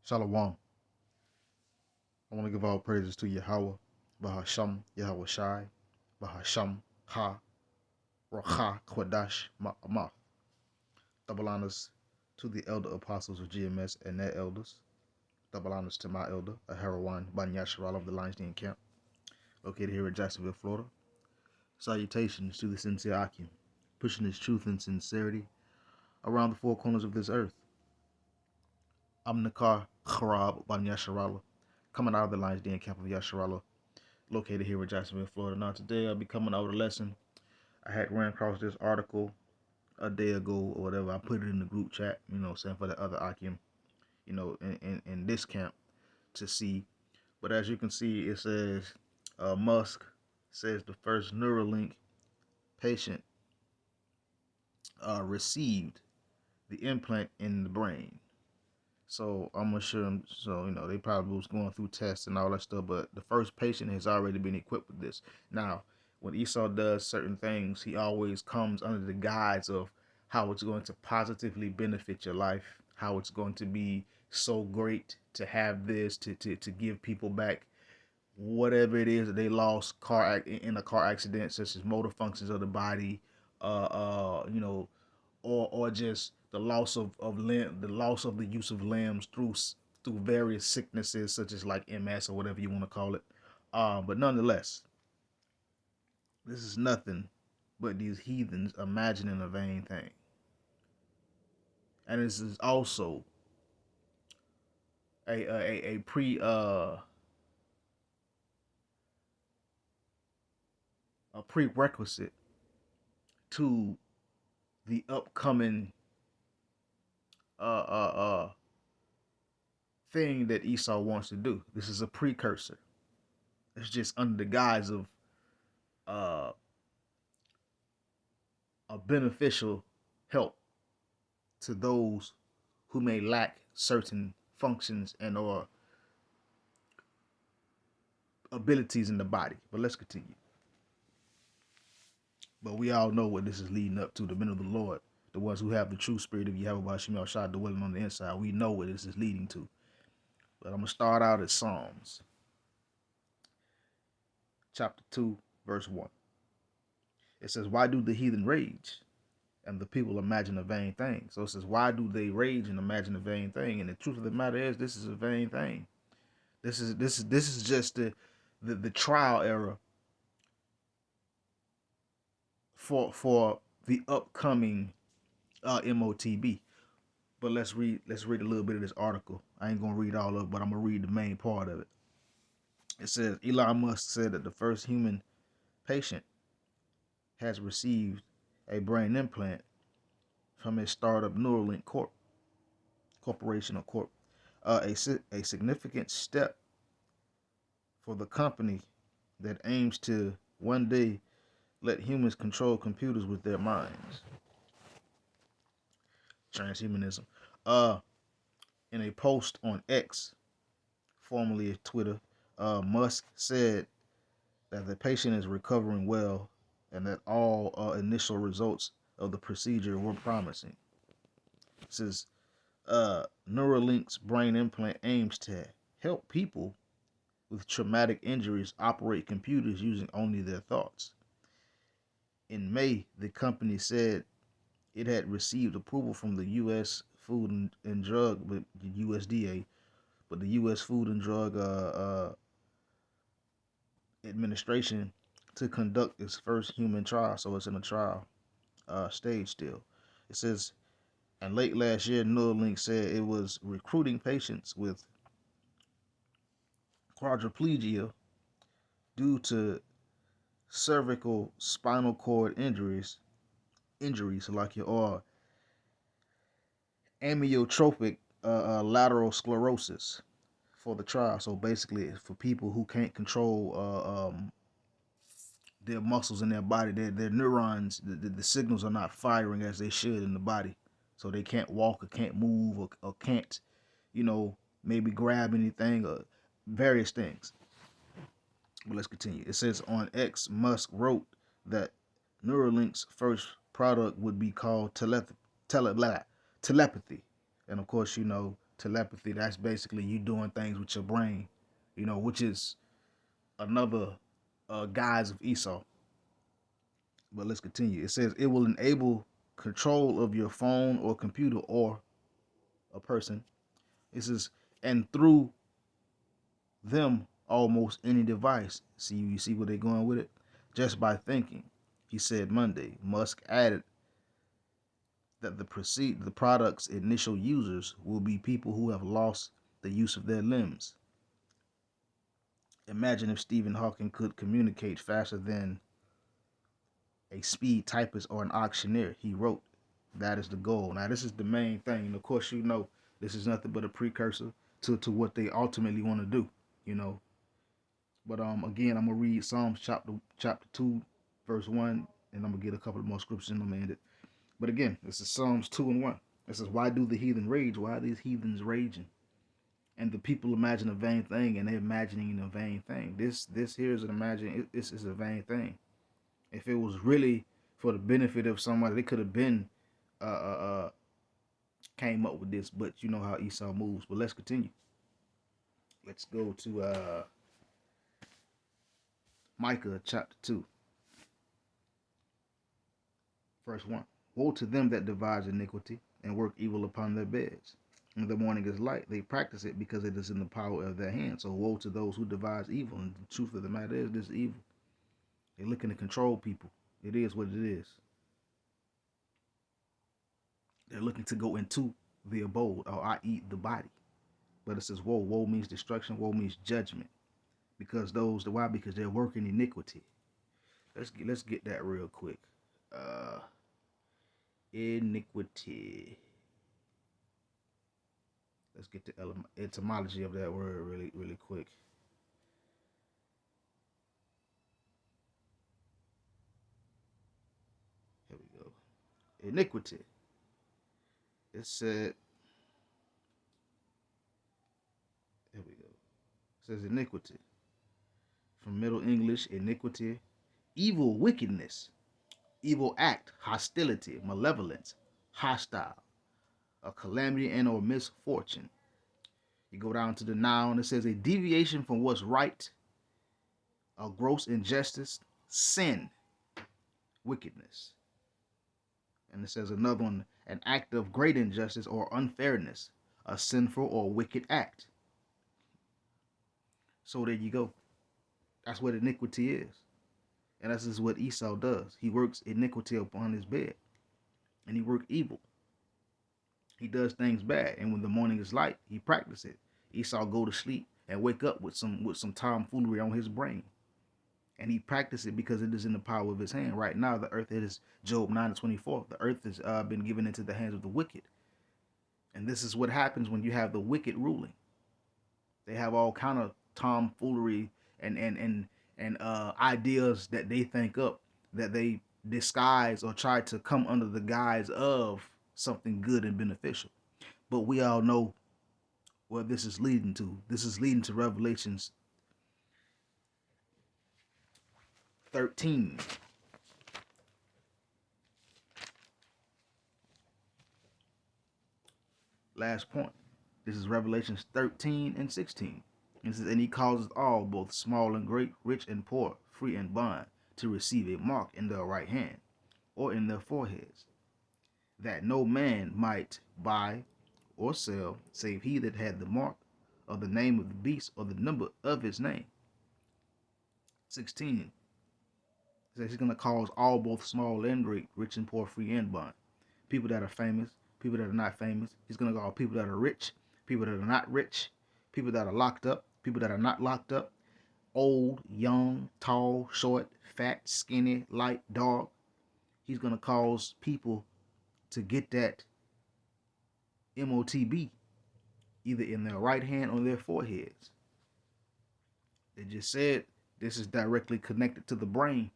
Shalom. I want to give all praises to Yahweh, Bahasham, Yahweh Shai, Bahasham, Ha, Racha, Kwadash, Ma'amah. Double honors to the elder apostles of GMS and their elders. Double honors to my elder, a heroine, Banya Sharal of the Lions Den Camp, located here in Jacksonville, Florida. Salutations to the sincere Akim, pushing his truth and sincerity around the four corners of this earth. I'm Nakar Kharab Banya Sharala, coming out of the Lions Den Camp of Yasharala, located here in Jacksonville, Florida. Now, today I'll be coming out with a lesson. I had ran across this article a day ago or whatever. I put it in the group chat, saying for the other Akim, in this camp to see. But as you can see, it says Musk says the first Neuralink patient received the implant in the brain. So I'm sure him. So they probably was going through tests and all that stuff. But the first patient has already been equipped with this. Now, when Esau does certain things, he always comes under the guise of how it's going to positively benefit your life, how it's going to be so great to have this to give people back whatever it is that they lost in a car accident, such as motor functions of the body, or just the loss of limb, the loss of the use of limbs through various sicknesses such as like MS or whatever you want to call it. But nonetheless, this is nothing but these heathens imagining a vain thing, and this is also a prerequisite to the upcoming uh uh uh thing that Esau wants to do. This is a precursor. It's just under the guise of uh a beneficial help to those who may lack certain functions and or abilities in the body. But let's continue. But we all know what this is leading up to. The men of the Lord, the ones who have the true spirit of Yahweh Shemel Shah dwelling on the inside. We know what this is leading to. But I'm going to start out at Psalms chapter 2, verse 1. It says, why do the heathen rage and the people imagine a vain thing? So it says, why do they rage and imagine a vain thing? And the truth of the matter is, this is a vain thing. This is just the trial era for the upcoming MOTB. But let's read a little bit of this article. I ain't gonna read all of it, but I'm gonna read the main part of it. It says Elon Musk said that the first human patient has received a brain implant from his startup Neuralink Corporation or Corp. A significant step for the company that aims to one day let humans control computers with their minds. Transhumanism. In a post on X, formerly Twitter, Musk said that the patient is recovering well and that all initial results of the procedure were promising. It says Neuralink's brain implant aims to help people with traumatic injuries operate computers using only their thoughts. In May, the company said it had received approval from the U.S. Food and Drug, the USDA, but the U.S. Food and Drug Administration to conduct its first human trial. So it's in a trial stage still. It says, and late last year, Neuralink said it was recruiting patients with quadriplegia due to cervical spinal cord injuries like your amyotrophic lateral sclerosis for the trial. So basically, it's for people who can't control their muscles in their body, their neurons, the signals are not firing as they should in the body. So they can't walk or can't move or can't, maybe grab anything or various things. But let's continue. It says on X, Musk wrote that Neuralink's first product would be called telepathy. And of course, Telepathy, that's basically you doing things with your brain, which is another guise of Esau. But let's continue. It says it will enable control of your phone or computer or a person. It says, and through them almost any device. See, you see where they're going with it? Just by thinking. He said Monday. Musk added that the product's initial users will be people who have lost the use of their limbs. Imagine if Stephen Hawking could communicate faster than a speed typist or an auctioneer. He wrote, that is the goal. Now, this is the main thing. And of course, this is nothing but a precursor to what they ultimately want to do, you know. But again, I'm gonna read Psalms chapter 2, verse 1, and I'm gonna get a couple of more scriptures and I'm gonna end it. But again, this is Psalms 2:1. It says, "Why do the heathen rage? Why are these heathens raging? And the people imagine a vain thing, and they're imagining a vain thing. This here is an imagine. This is a vain thing. If it was really for the benefit of somebody, they could have been uh, uh, uh, came up with this. But you know how Esau moves. But let's continue. Let's go to Micah chapter 2, verse 1. Woe to them that devise iniquity and work evil upon their beds. When the morning is light, they practice it because it is in the power of their hands. So woe to those who devise evil. And the truth of the matter is, this evil. They're looking to control people. It is what it is. They're looking to go into the abode, or i.e. the body. But it says woe. Woe means destruction. Woe means judgment. Why? Because they're working iniquity. Let's get that real quick. Iniquity. Let's get the etymology of that word really quick. Here we go. Iniquity. It said, here we go. It says iniquity. From Middle English, iniquity, evil, wickedness, evil act, hostility, malevolence, hostile, a calamity and or misfortune. You go down to the noun, it says a deviation from what's right, a gross injustice, sin, wickedness. And it says another one, an act of great injustice or unfairness, a sinful or wicked act. So there you go. That's what iniquity is. And this is what Esau does. He works iniquity upon his bed. And he works evil. He does things bad. And when the morning is light, he practices it. Esau go to sleep and wake up with some tomfoolery on his brain. And he practices it because it is in the power of his hand. Right now, the earth, it is Job 9:24. The earth has been given into the hands of the wicked. And this is what happens when you have the wicked ruling. They have all kind of tomfoolery and ideas that they think up, that they disguise or try to come under the guise of something good and beneficial. But we all know what this is leading to. This is leading to Revelations 13. Last point. This is Revelations 13 and 16. It says, and he causes all, both small and great, rich and poor, free and bond, to receive a mark in their right hand or in their foreheads, that no man might buy or sell, save he that had the mark of the name of the beast or the number of his name. 16. It says he's going to cause all, both small and great, rich and poor, free and bond. People that are famous, people that are not famous. He's going to call people that are rich, people that are not rich, people that are locked up, people that are not locked up, old, young, tall, short, fat, skinny, light, dark. He's going to cause people to get that MOTB either in their right hand or their foreheads. They just said this is directly connected to the brain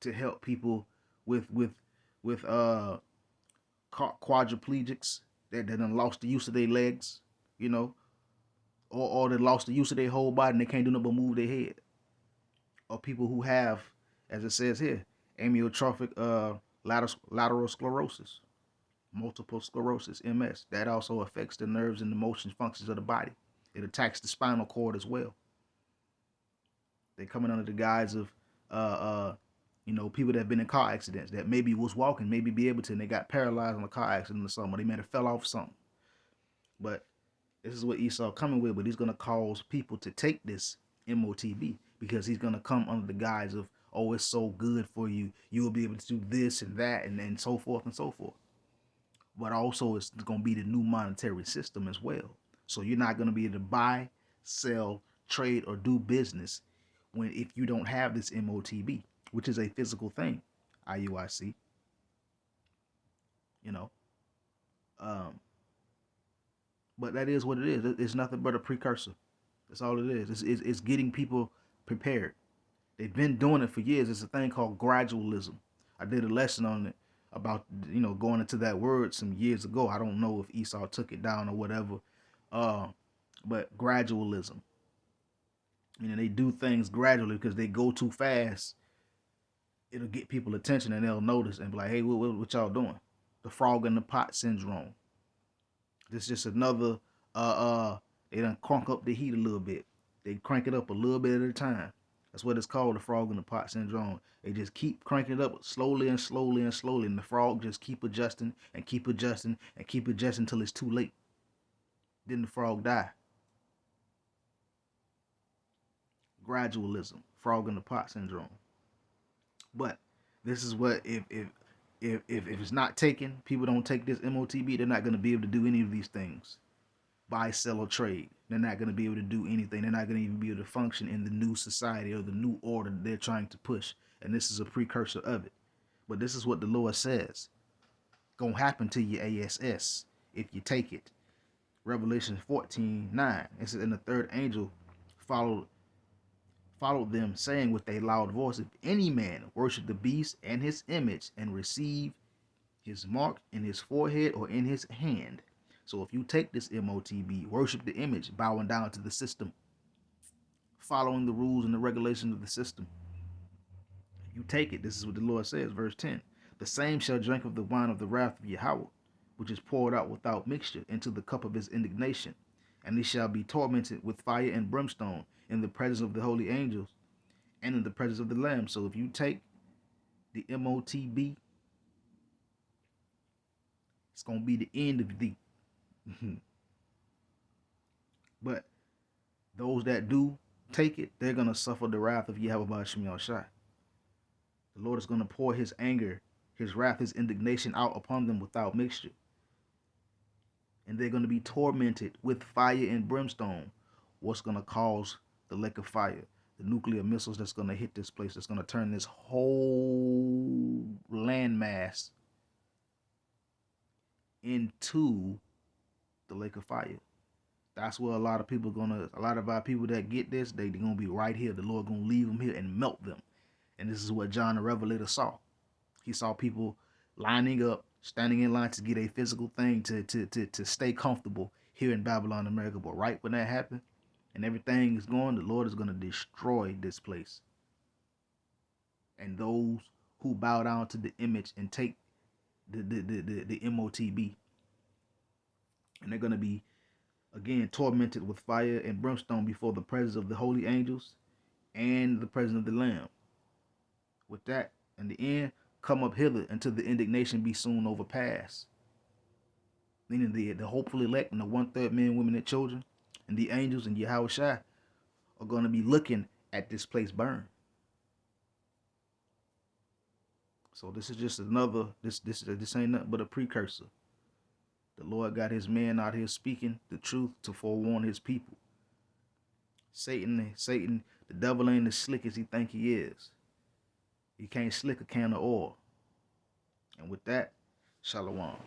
to help people with quadriplegics that done lost the use of their legs, or they lost the use of their whole body and they can't do nothing but move their head. Or people who have, as it says here, amyotrophic lateral sclerosis, multiple sclerosis, MS. That also affects the nerves and the motion functions of the body. It attacks the spinal cord as well. They coming under the guise of people that have been in car accidents that maybe was walking, maybe be able to, and they got paralyzed in a car accident or something, or they may have fell off something. But this is what Esau coming with, but he's gonna cause people to take this MOTB because he's gonna come under the guise of, oh, it's so good for you. You will be able to do this and that and so forth and so forth. But also it's gonna be the new monetary system as well. So you're not gonna be able to buy, sell, trade, or do business if you don't have this MOTB, which is a physical thing, IUIC. You know, um, but that is what it is. It's nothing but a precursor. That's all it is. It's getting people prepared. They've been doing it for years. It's a thing called gradualism. I did a lesson on it about going into that word some years ago. I don't know if Esau took it down or whatever, but gradualism. They do things gradually because they go too fast. It'll get people attention and they'll notice and be like, "Hey, what y'all doing?" The frog in the pot syndrome. This is just another. They done crank up the heat a little bit. They crank it up a little bit at a time. That's what it's called, the frog in the pot syndrome. They just keep cranking it up slowly and slowly and slowly, and the frog just keep adjusting and keep adjusting and keep adjusting until it's too late. Then the frog die. Gradualism, frog in the pot syndrome. But this is what if it's not taken, people don't take this MOTB, they're not going to be able to do any of these things. Buy, sell, or trade. They're not going to be able to do anything. They're not going to even be able to function in the new society or the new order that they're trying to push. And this is a precursor of it. But this is what the Lord says. Gonna happen to your ASS if you take it. Revelation 14:9. It says, and the third angel followed them, saying with a loud voice, if any man worship the beast and his image and receive his mark in his forehead or in his hand. So if you take this MOTB, worship the image, bowing down to the system, following the rules and the regulations of the system, you take it. This is what the Lord says, verse 10. The same shall drink of the wine of the wrath of Yahweh, which is poured out without mixture into the cup of his indignation. And he shall be tormented with fire and brimstone in the presence of the holy angels and in the presence of the Lamb. So if you take the MOTB, it's going to be the end of thee. But those that do take it, they're going to suffer the wrath of Yahweh Ba'ashim Yahushai. The Lord is going to pour his anger, his wrath, his indignation out upon them without mixture. And they're going to be tormented with fire and brimstone. What's going to cause the lake of fire? The nuclear missiles that's going to hit this place, that's going to turn this whole landmass into the lake of fire. That's where a lot of our people that get this, they're going to be right here. The Lord going to leave them here and melt them. And this is what John the Revelator saw. He saw people lining up, standing in line to get a physical thing to stay comfortable here in Babylon, America. But right when that happened and everything is going, the Lord is going to destroy this place. And those who bow down to the image and take the MOTB, and they're going to be, again, tormented with fire and brimstone before the presence of the holy angels and the presence of the Lamb. With that, in the end, come up hither until the indignation be soon overpassed. Meaning the hopeful elect and the 1/3 men, women, and children, and the angels and Yahweh Shai are going to be looking at this place burn. So this is just another, this ain't nothing but a precursor. The Lord got his man out here speaking the truth to forewarn his people. Satan, the devil ain't as slick as he think he is. He can't slick a can of oil. And with that, shalom.